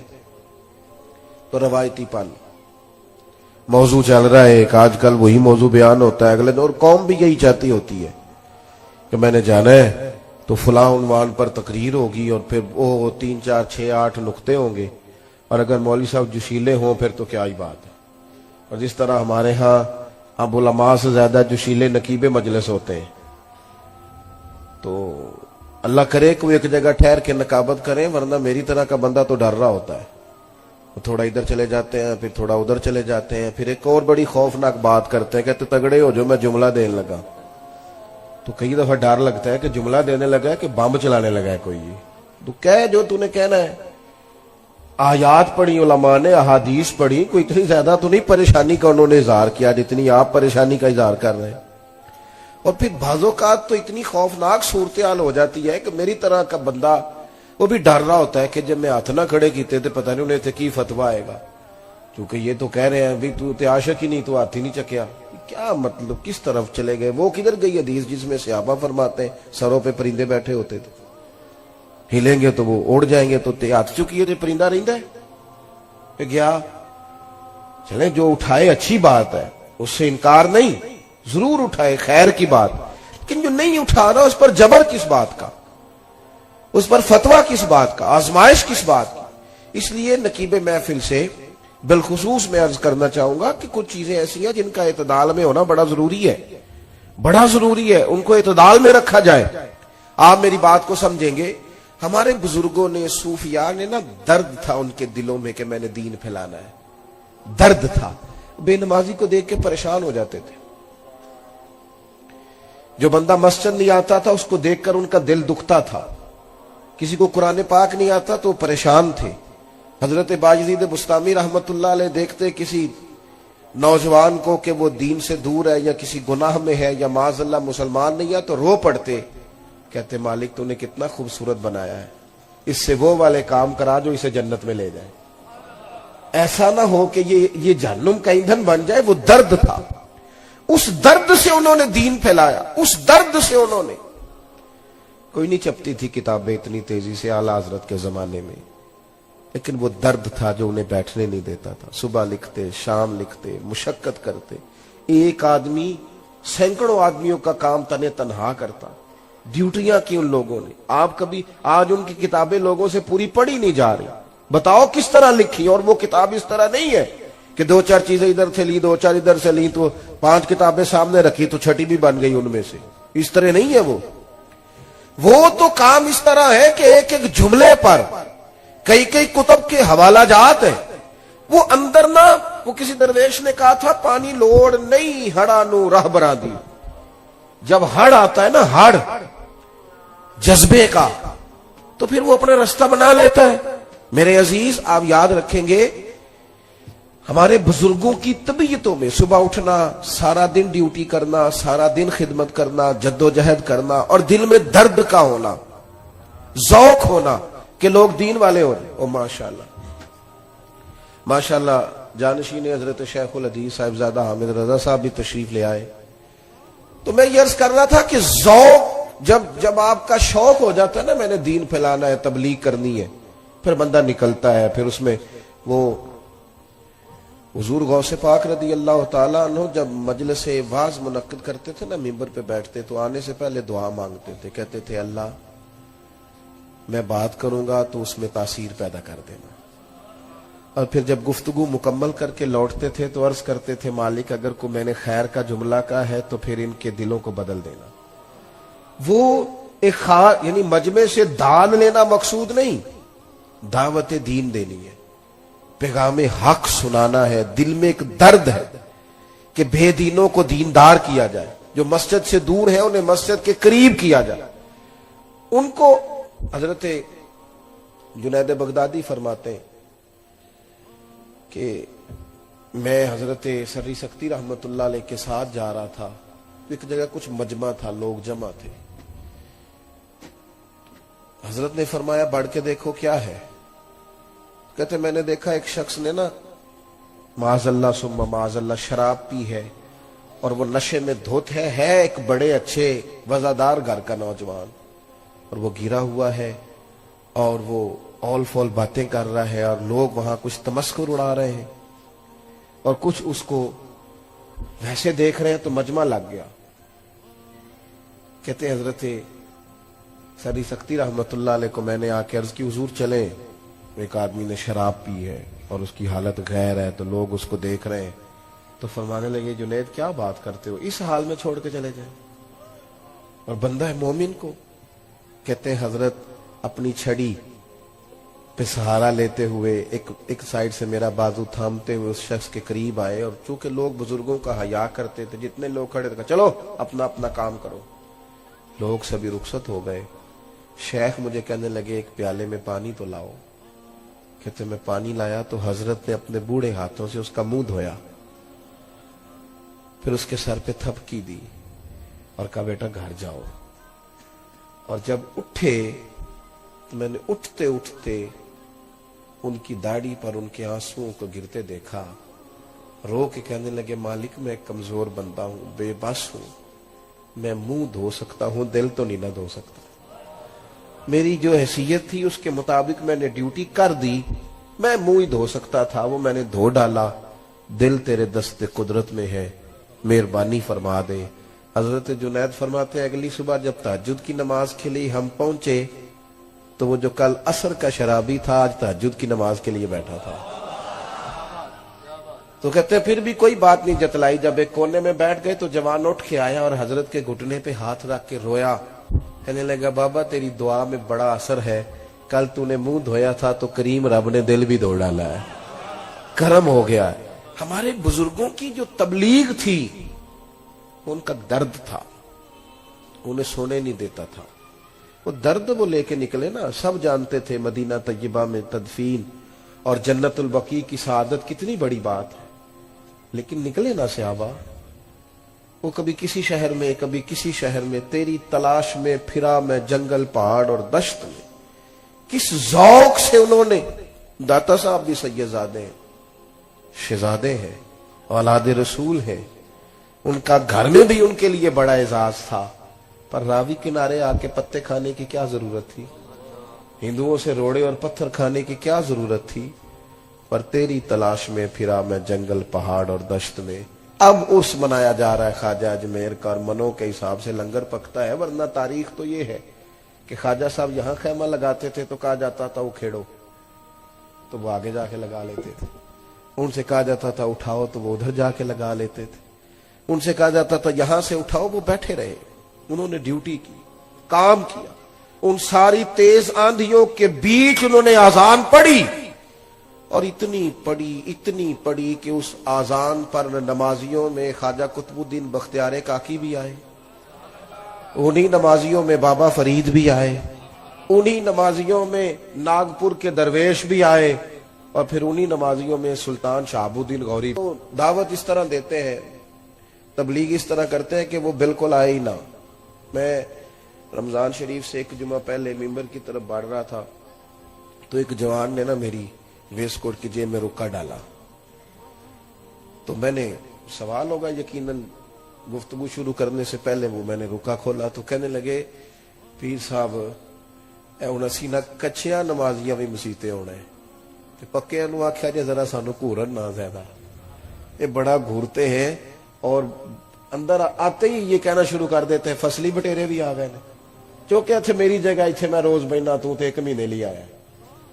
تو روایتی پن موضوع چل رہا ہے، ایک آج کل وہی موضوع بیان ہوتا ہے اگلے دن، اور قوم بھی یہی چاہتی ہوتی ہے کہ میں نے جانا ہے تو فلاں عنوان پر تقریر ہوگی، اور پھر وہ 3 4 6 8 نقطے ہوں گے، اور اگر مولوی صاحب جوشیلے ہوں پھر تو کیا ہی بات ہے۔ اور جس طرح ہمارے ہاں اب علماء سے زیادہ جوشیلے نقیب مجلس ہوتے ہیں، تو اللہ کرے کہ وہ ایک جگہ ٹھہر کے نقابت کریں، ورنہ میری طرح کا بندہ تو ڈر رہا ہوتا ہے، وہ تھوڑا ادھر چلے جاتے ہیں، پھر تھوڑا ادھر چلے جاتے ہیں، پھر ایک اور بڑی خوفناک بات کرتے ہیں، کہتے تگڑے ہو جو میں جملہ دینے لگا، تو کئی دفعہ ڈر لگتا ہے کہ جملہ دینے لگا ہے کہ بم چلانے لگا ہے کوئی، تو کہہ جو تو نے کہنا ہے۔ آیات پڑھی علماء نے، احادیث پڑھی، کوئی اتنی زیادہ تو نہیں پریشانی کا انہوں نے اظہار کیا جتنی آپ پریشانی کا اظہار کر رہے ہیں۔ اور پھر بعض اوقات تو اتنی خوفناک صورتحال ہو جاتی ہے کہ میری طرح کا بندہ وہ بھی ڈر رہا ہوتا ہے کہ جب میں ہاتھ نہ کھڑے کیتے تھے پتہ نہیں انہیں تھے کی فتویٰ آئے گا، کیونکہ یہ تو کہہ رہے ہیں بھی تو تے عاشق ہی نہیں، تو ہاتھ ہی نہیں چکیا، کیا مطلب کس طرف چلے گئے؟ وہ کدھر گئی حدیث جس میں صحابہ فرماتے ہیں سروں پہ پرندے بیٹھے ہوتے تھے، ہلیں گے تو وہ اڑ جائیں گے، تو تے ہاتھ چکیے تو پرندہ رہندا ہے کہ گیا۔ چلیں جو اٹھائے اچھی بات ہے، اس سے انکار نہیں، ضرور اٹھائے، خیر کی بات، لیکن جو نہیں اٹھا رہا اس پر جبر کس بات کا، اس پر فتویٰ کس بات کا، آزمائش کس بات کی؟ اس لیے نقیب محفل سے بالخصوص میں عرض کرنا چاہوں گا کہ کچھ چیزیں ایسی ہیں جن کا اعتدال میں ہونا بڑا ضروری ہے، بڑا ضروری ہے، ان کو اعتدال میں رکھا جائے۔ آپ میری بات کو سمجھیں گے، ہمارے بزرگوں نے، صوفیاء نے نا، درد تھا ان کے دلوں میں کہ میں نے دین پھیلانا ہے، درد تھا۔ بے نمازی کو دیکھ کے پریشان ہو جاتے تھے، جو بندہ مسجد نہیں آتا تھا اس کو دیکھ کر ان کا دل دکھتا تھا، کسی کو قرآن پاک نہیں آتا تو پریشان تھے۔ حضرت باجزید بستامی رحمت اللہ علیہ دیکھتے کسی نوجوان کو کہ وہ دین سے دور ہے یا کسی گناہ میں ہے یا معاذ اللہ مسلمان نہیں ہے تو رو پڑتے، کہتے مالک تو نے کتنا خوبصورت بنایا ہے، اس سے وہ والے کام کرا جو اسے جنت میں لے جائے، ایسا نہ ہو کہ یہ جہنم کا ایندھن بن جائے۔ وہ درد تھا، اس درد سے انہوں نے دین پھیلایا، اس درد سے انہوں نے، کوئی نہیں چپتی تھی کتابیں اتنی تیزی سے اعلیٰ حضرت کے زمانے میں، لیکن وہ درد تھا جو انہیں بیٹھنے نہیں دیتا تھا۔ صبح لکھتے، شام لکھتے، مشقت کرتے، ایک آدمی سینکڑوں آدمیوں کا کام تنے تنہا کرتا، ڈیوٹیاں کی ان لوگوں نے۔ آپ کبھی آج ان کی کتابیں لوگوں سے پوری پڑھی نہیں جا رہی، بتاؤ کس طرح لکھی؟ اور وہ کتاب اس طرح نہیں ہے کہ 2 4 چیزیں ادھر سے لی، 2 4 ادھر سے لی، تو 5 کتابیں سامنے رکھی تو 6ٹھی بھی بن گئی ان میں سے، اس طرح نہیں ہے۔ وہ تو کام اس طرح ہے کہ ایک ایک جملے پر کئی کتب کے حوالہ جات ہیں۔ وہ اندر نہ، وہ کسی درویش نے کہا تھا پانی لوڑ نہیں ہڑا نو راہ برا دی، جب ہڑ آتا ہے نا، ہڑ جذبے کا، تو پھر وہ اپنا راستہ بنا لیتا ہے. میرے عزیز آپ یاد رکھیں گے ہمارے بزرگوں کی طبیعتوں میں صبح اٹھنا، سارا دن ڈیوٹی کرنا، سارا دن خدمت کرنا، جدوجہد کرنا، اور دل میں درد کا ہونا، ذوق ہونا کہ لوگ دین والے ہو رہے. او ماشاءاللہ ماشاءاللہ جانشین حضرت شیخ الحدیث صاحبزادہ حامد رضا صاحب بھی تشریف لے آئے. تو میں یہ عرض کر رہا تھا کہ ذوق جب آپ کا شوق ہو جاتا ہے نا، میں نے دین پھیلانا ہے، تبلیغ کرنی ہے، پھر بندہ نکلتا ہے. پھر اس میں وہ حضور غوث پاک رضی اللہ تعالیٰ عنہ جب مجلس واعظ منعقد کرتے تھے نا، ممبر پہ بیٹھتے تو آنے سے پہلے دعا مانگتے تھے. کہتے تھے اللہ میں بات کروں گا تو اس میں تاثیر پیدا کر دینا. اور پھر جب گفتگو مکمل کر کے لوٹتے تھے تو عرض کرتے تھے مالک اگر کو میں نے خیر کا جملہ کہا ہے تو پھر ان کے دلوں کو بدل دینا. وہ ایک یعنی مجمع سے دان لینا مقصود نہیں، دعوت دین دینی ہے، پیغام حق سنانا ہے. دل میں ایک درد ہے کہ بے دینوں کو دیندار کیا جائے، جو مسجد سے دور ہے انہیں مسجد کے قریب کیا جائے. ان کو حضرت جنید بغدادی فرماتے ہیں کہ میں حضرت سری سکتی رحمت اللہ علیہ کے ساتھ جا رہا تھا، ایک جگہ کچھ مجمع تھا، لوگ جمع تھے. حضرت نے فرمایا بڑھ کے دیکھو کیا ہے. کہتے میں نے دیکھا ایک شخص نے نا معاذ اللہ ثم معاذ اللہ شراب پی ہے اور وہ نشے میں دھوت ہے ایک بڑے اچھے وزادار گھر کا نوجوان، اور وہ گرا ہوا ہے اور وہ اول فول باتیں کر رہا ہے، اور لوگ وہاں کچھ تمسخر اڑا رہے ہیں اور کچھ اس کو ویسے دیکھ رہے ہیں. تو مجمع لگ گیا. کہتے ہیں حضرت سری سکتی رحمت اللہ علیہ کو میں نے آ کے عرض کی حضور چلیں، ایک آدمی نے شراب پی ہے اور اس کی حالت غیر ہے تو لوگ اس کو دیکھ رہے ہیں. تو فرمانے لگے جنید کیا بات کرتے ہو، اس حال میں چھوڑ کے چلے جائیں اور بندہ ہے مومن کو. کہتے ہیں حضرت اپنی چھڑی پہ سہارا لیتے ہوئے ایک سائیڈ سے میرا بازو تھامتے ہوئے اس شخص کے قریب آئے، اور چونکہ لوگ بزرگوں کا حیا کرتے تھے، جتنے لوگ کھڑے تھے چلو اپنا اپنا کام کرو. لوگ سبھی رخصت ہو گئے. شیخ مجھے کہنے لگے ایک پیالے میں پانی تو لاؤ. کہتے میں پانی لایا تو حضرت نے اپنے بوڑھے ہاتھوں سے اس کا منہ دھویا، پھر اس کے سر پہ تھپکی دی اور کہا بیٹا گھر جاؤ. اور جب اٹھے تو میں نے اٹھتے اٹھتے ان کی داڑھی پر ان کے آنسوؤں کو گرتے دیکھا. رو کے کہنے لگے مالک میں ایک کمزور بندہ ہوں، بے بس ہوں، میں منہ دھو سکتا ہوں، دل تو نہیں نہ دھو سکتا. میری جو حیثیت تھی اس کے مطابق میں نے ڈیوٹی کر دی، میں منہ ہی دھو سکتا تھا، وہ میں نے دھو ڈالا. دل تیرے دست قدرت میں ہے، مہربانی فرما دے. حضرت جنید فرماتے ہیں اگلی صبح جب تہجد کی نماز کے لیے ہم پہنچے تو وہ جو کل عصر کا شرابی تھا آج تہجد کی نماز کے لیے بیٹھا تھا. تو کہتے پھر بھی کوئی بات نہیں جتلائی. جب ایک کونے میں بیٹھ گئے تو جوان اٹھ کے آیا اور حضرت کے گھٹنے پہ ہاتھ رکھ کے رویا. کہنے لگا بابا تیری دعا میں بڑا اثر ہے، کل تو نے منہ دھویا تھا تو کریم رب نے دل بھی دھو ڈالا ہے، کرم ہو گیا ہے. ہمارے بزرگوں کی جو تبلیغ تھی ان کا درد تھا، انہیں سونے نہیں دیتا تھا. وہ درد وہ لے کے نکلے نا. سب جانتے تھے مدینہ طیبہ میں تدفین اور جنت البقیع کی سعادت کتنی بڑی بات ہے، لیکن نکلے نا صحابہ. وہ کبھی کسی شہر میں کبھی کسی شہر میں، تیری تلاش میں پھرا میں جنگل پہاڑ اور دشت میں. کس ذوق سے انہوں نے، داتا صاحب بھی سیدزادے ہیں، شہزادے ہیں، اولاد رسول ہیں، ان کا گھر میں بھی ان کے لیے بڑا اعزاز تھا. پر راوی کنارے آ کے پتے کھانے کی کیا ضرورت تھی، ہندوؤں سے روڑے اور پتھر کھانے کی کیا ضرورت تھی. پر تیری تلاش میں پھرا میں جنگل پہاڑ اور دشت میں. اب اس منایا جا رہا ہے خواجہ اجمیر کا، اور منوں کے حساب سے لنگر پکتا ہے، ورنہ تاریخ تو یہ ہے کہ خواجہ صاحب یہاں خیمہ لگاتے تھے تو کہا جاتا تھا اکھیڑو تو وہ آگے جا کے لگا لیتے تھے. ان سے کہا جاتا تھا اٹھاؤ تو وہ ادھر جا کے لگا لیتے تھے. ان سے کہا جاتا تھا یہاں سے اٹھاؤ، وہ بیٹھے رہے. انہوں نے ڈیوٹی کی، کام کیا. ان ساری تیز آندھیوں کے بیچ انہوں نے اذان پڑھی، اور اتنی پڑھی کہ اس اذان پر نمازیوں میں خواجہ قطب الدین بختیار کاکی بھی آئے، انہی نمازیوں میں بابا فرید بھی آئے، انہی نمازیوں میں ناگپور کے درویش بھی آئے اور پھر انہی نمازیوں میں سلطان شہاب الدین غوری. تو دعوت اس طرح دیتے ہیں, تبلیغ اس طرح کرتے ہیں کہ وہ بالکل آئے ہی نہ. میں رمضان شریف سے ایک جمعہ پہلے ممبر کی طرف بڑھ رہا تھا تو ایک جوان نے نا میری ویسٹ کوٹ کی جیب میں رکا ڈالا. تو میں نے, سوال ہوگا یقیناً گفتگو شروع کرنے سے پہلے, وہ میں نے رکا کھولا تو کہنے لگے پیر صاحب اے ہن اسی نہ کچھیاں نمازیاں بھی مسیتے ہونے تے پکیاں نو آکھیا جے ذرا سانو گھورن نہ زیادہ. یہ بڑا گھورتے ہیں اور اندر آتے ہی یہ کہنا شروع کر دیتے ہیں فصلی بٹیرے بھی آ گئے نے, چونکہ اتھے میری جگہ اتھے میں روز بہنا تو تے 1 مہینے لی آیا.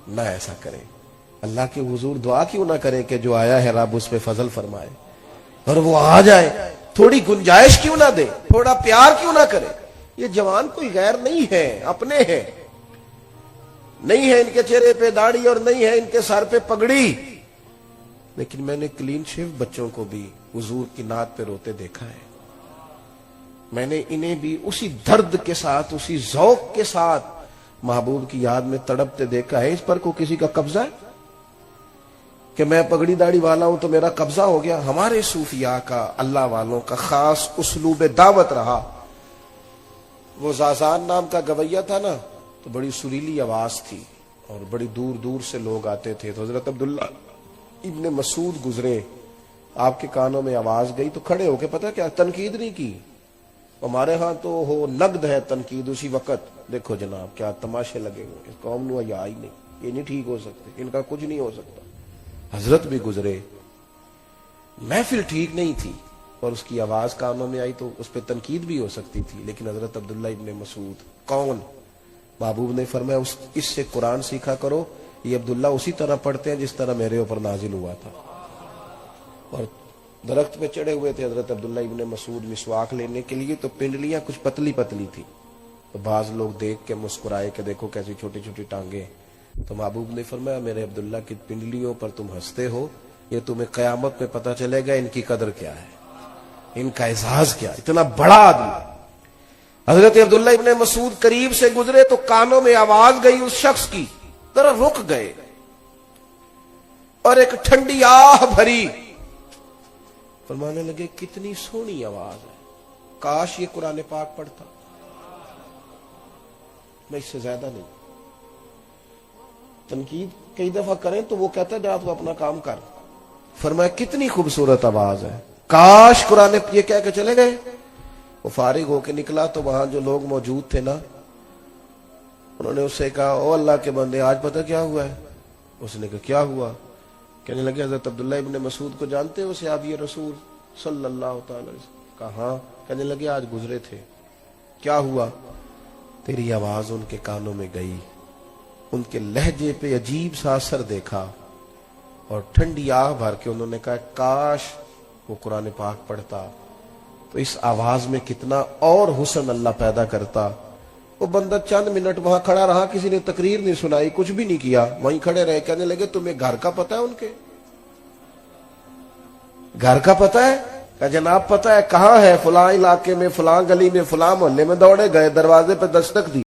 نہ ایسا کریں, اللہ کے حضور دعا کیوں نہ کریں کہ جو آیا ہے رب اس پہ فضل فرمائے اور وہ آ جائے. تھوڑی گنجائش کیوں نہ دے, تھوڑا پیار کیوں نہ کرے. یہ جوان کوئی غیر نہیں ہے, اپنے ہیں. نہیں ہے ان کے چہرے پہ داڑھی اور نہیں ہے ان کے سر پہ پگڑی, لیکن میں نے کلین شیو بچوں کو بھی حضور کی نعت پہ روتے دیکھا ہے. میں نے انہیں بھی اسی درد کے ساتھ, اسی ذوق کے ساتھ محبوب کی یاد میں تڑپتے دیکھا ہے. اس پر کو کسی کا قبضہ ہے کہ میں پگڑی داڑھی والا ہوں تو میرا قبضہ ہو گیا؟ ہمارے صوفیاء کا, اللہ والوں کا خاص اسلوب دعوت رہا. وہ زازان نام کا گویہ تھا نا, تو بڑی سریلی آواز تھی اور بڑی دور دور سے لوگ آتے تھے. تو حضرت عبداللہ ابن مسعود گزرے, آپ کے کانوں میں آواز گئی تو کھڑے ہو کے پتہ کیا, تنقید نہیں کی. ہمارے ہاں تو ہو نقد ہے تنقید اسی وقت. دیکھو جناب کیا تماشے لگے ہوئے, اس قوم نو حیا ہی نہیں, یہ نہیں ٹھیک ہو سکتے, ان کا کچھ نہیں ہو سکتا. حضرت بھی گزرے, محفل ٹھیک نہیں تھی اور اس کی آواز کانوں میں آئی تو اس پہ تنقید بھی ہو سکتی تھی. لیکن حضرت عبداللہ ابن مسعود کون؟ محبوب نے فرمایا اس سے قرآن سیکھا کرو, یہ عبداللہ اسی طرح پڑھتے ہیں جس طرح میرے اوپر نازل ہوا تھا. اور درخت پہ چڑھے ہوئے تھے حضرت عبداللہ ابن مسعود مسواک لینے کے لیے, تو پنڈلیاں کچھ پتلی پتلی تھی. تو بعض لوگ دیکھ کے مسکرائے کہ دیکھو کیسی چھوٹی چھوٹی ٹانگیں. تو محبوب نے فرمایا میرے عبداللہ کی پنڈلیوں پر تم ہنستے ہو, یہ تمہیں قیامت میں پتہ چلے گا ان کی قدر کیا ہے, ان کا اعزاز کیا. اتنا بڑا آدمی. حضرت عبداللہ ابن مسعود قریب سے گزرے تو کانوں میں آواز گئی اس شخص کی, ذرا رک گئے اور ایک ٹھنڈی آہ بھری, فرمانے لگے کتنی سونی آواز ہے, کاش یہ قرآن پاک پڑھتا. میں اس سے زیادہ نہیں. تنقید کئی دفعہ کریں تو وہ کہتا ہے جا تو اپنا کام کر. فرمایا کتنی خوبصورت آواز ہے, کاش قرآن, یہ کہہ کے چلے گئے. وہ فارغ ہو کے نکلا تو وہاں جو لوگ موجود تھے نا, انہوں نے اس سے کہا او اللہ کے بندے آج پتہ کیا ہوا ہے؟ اس نے کہا کیا ہوا؟ کہنے لگے حضرت عبداللہ ابن مسعود کو جانتے ہو, صحابی رسول صلی اللہ تعالی علیہ وسلم؟ کہا ہاں. کہنے لگے آج گزرے تھے, کیا ہوا؟ تیری آواز ان کے کانوں میں گئی, ان کے لہجے پہ عجیب سا اثر دیکھا اور ٹھنڈی آہ بھر کے انہوں نے کہا کاش وہ قرآن پاک پڑھتا تو اس آواز میں کتنا اور حسن اللہ پیدا کرتا. وہ بندہ چند منٹ وہاں کھڑا رہا, کسی نے تقریر نہیں سنائی, کچھ بھی نہیں کیا, وہیں کھڑے رہے. کہنے لگے تمہیں گھر کا پتہ ہے ان کے؟ گھر کا پتہ ہے؟ کہ جناب پتہ ہے. کہاں ہے؟ فلاں علاقے میں, فلاں گلی میں, فلاں محلے میں. دوڑے گئے, دروازے پہ دستک دی.